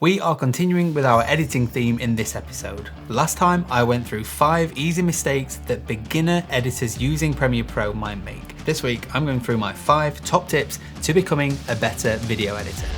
We are continuing with our editing theme in this episode. Last time I went through 5 easy mistakes that beginner editors using Premiere Pro might make. This week I'm going through my 5 top tips to becoming a better video editor.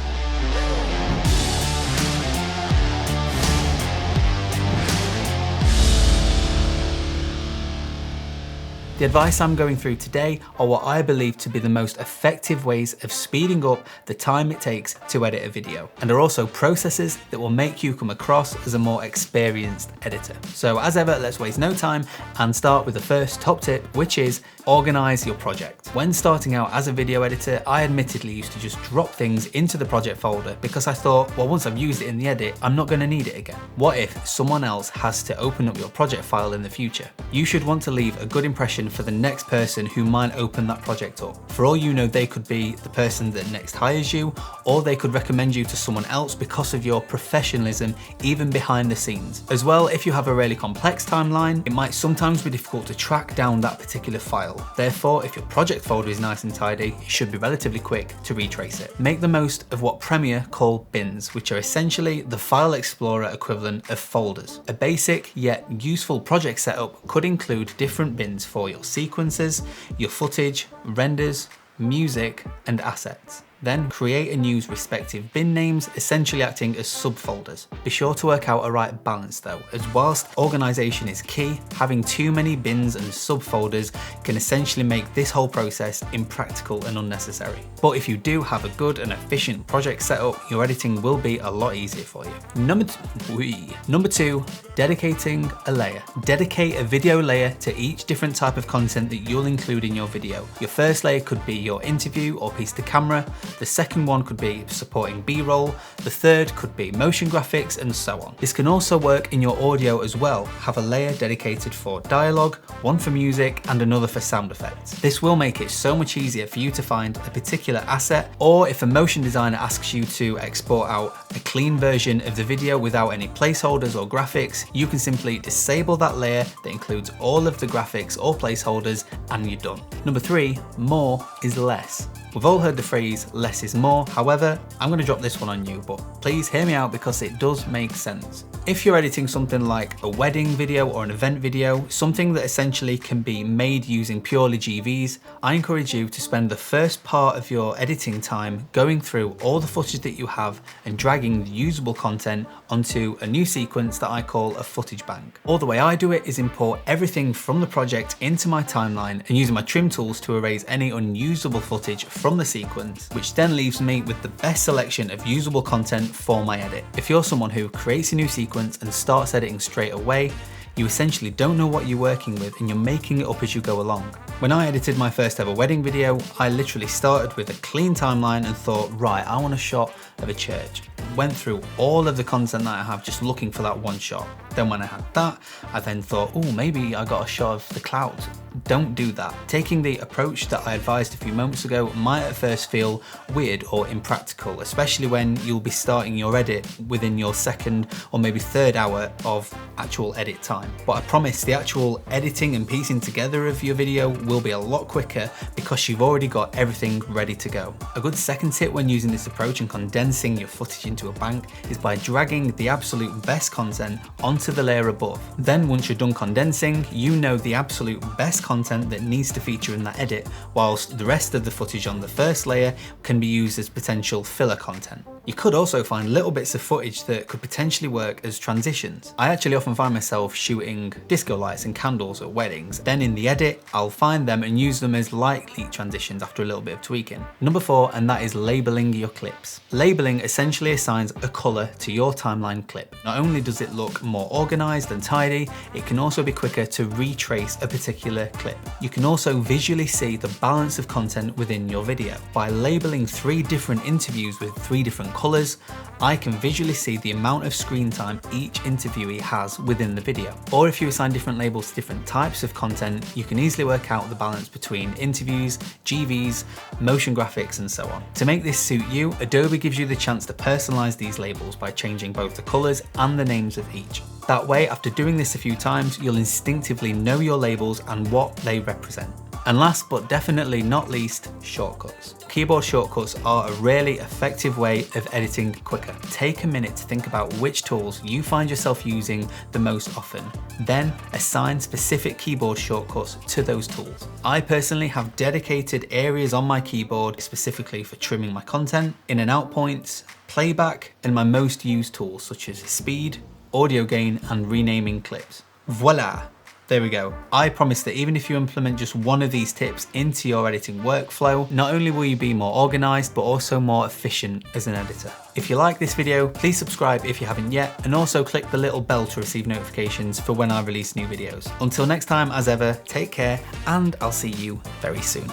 The advice I'm going through today are what I believe to be the most effective ways of speeding up the time it takes to edit a video, and are also processes that will make you come across as a more experienced editor. So as ever, let's waste no time and start with the first top tip, which is organize your project. When starting out as a video editor, I admittedly used to just drop things into the project folder because I thought, well, once I've used it in the edit, I'm not going to need it again. What if someone else has to open up your project file in the future? You should want to leave a good impression for the next person who might open that project up. For all you know, they could be the person that next hires you, or they could recommend you to someone else because of your professionalism, even behind the scenes. As well, if you have a really complex timeline, it might sometimes be difficult to track down that particular file. Therefore, if your project folder is nice and tidy, it should be relatively quick to retrace it. Make the most of what Premiere call bins, which are essentially the file explorer equivalent of folders. A basic yet useful project setup could include different bins for your sequences, your footage, renders, music, and assets. Then create and use respective bin names, essentially acting as subfolders. Be sure to work out a right balance though, as whilst organization is key, having too many bins and subfolders can essentially make this whole process impractical and unnecessary. But if you do have a good and efficient project setup, your editing will be a lot easier for you. Number 2, dedicating a layer. Dedicate a video layer to each different type of content that you'll include in your video. Your first layer could be your interview or piece to camera. The second one could be supporting B-roll, the third could be motion graphics, and so on. This can also work in your audio as well. Have a layer dedicated for dialogue, one for music, and another for sound effects. This will make it so much easier for you to find a particular asset, or if a motion designer asks you to export out a clean version of the video without any placeholders or graphics, you can simply disable that layer that includes all of the graphics or placeholders, and you're done. Number 3, more is less. We've all heard the phrase less is more. However, I'm going to drop this one on you, but please hear me out because it does make sense. If you're editing something like a wedding video or an event video, something that essentially can be made using purely GVs, I encourage you to spend the first part of your editing time going through all the footage that you have and dragging the usable content onto a new sequence that I call a footage bank. Or the way I do it is import everything from the project into my timeline and using my trim tools to erase any unusable footage from the sequence, which then leaves me with the best selection of usable content for my edit. If you're someone who creates a new sequence and starts editing straight away, you essentially don't know what you're working with and you're making it up as you go along. When I edited my first ever wedding video, I literally started with a clean timeline and thought, right, I want a shot of a church. Went through all of the content that I have just looking for that one shot. Then when I had that, I then thought, oh, maybe I got a shot of the clouds. Don't do that. Taking the approach that I advised a few moments ago might at first feel weird or impractical, especially when you'll be starting your edit within your second or maybe third hour of actual edit time. But I promise the actual editing and piecing together of your video will be a lot quicker because you've already got everything ready to go. A good second tip when using this approach and condensing your footage into a bank is by dragging the absolute best content onto the layer above. Then once you're done condensing, you know the absolute best content that needs to feature in that edit, whilst the rest of the footage on the first layer can be used as potential filler content. You could also find little bits of footage that could potentially work as transitions. I actually often find myself shooting disco lights and candles at weddings. Then in the edit, I'll find them and use them as light leak transitions after a little bit of tweaking. Number 4, and that is labeling your clips. Labeling essentially assigns a color to your timeline clip. Not only does it look more organized and tidy, it can also be quicker to retrace a particular clip. You can also visually see the balance of content within your video. By labeling 3 different interviews with 3 different colors, I can visually see the amount of screen time each interviewee has within the video. Or if you assign different labels to different types of content, you can easily work out the balance between interviews, GVs, motion graphics, and so on. To make this suit you, Adobe gives you the chance to personalize these labels by changing both the colors and the names of each. That way, after doing this a few times, you'll instinctively know your labels and what they represent. And last but definitely not least, shortcuts. Keyboard shortcuts are a really effective way of editing quicker. Take a minute to think about which tools you find yourself using the most often. Then assign specific keyboard shortcuts to those tools. I personally have dedicated areas on my keyboard specifically for trimming my content, in and out points, playback, and my most used tools such as speed, audio gain, and renaming clips. Voila! There we go. I promise that even if you implement just one of these tips into your editing workflow, not only will you be more organized, but also more efficient as an editor. If you like this video, please subscribe if you haven't yet, and also click the little bell to receive notifications for when I release new videos. Until next time, as ever, take care, and I'll see you very soon.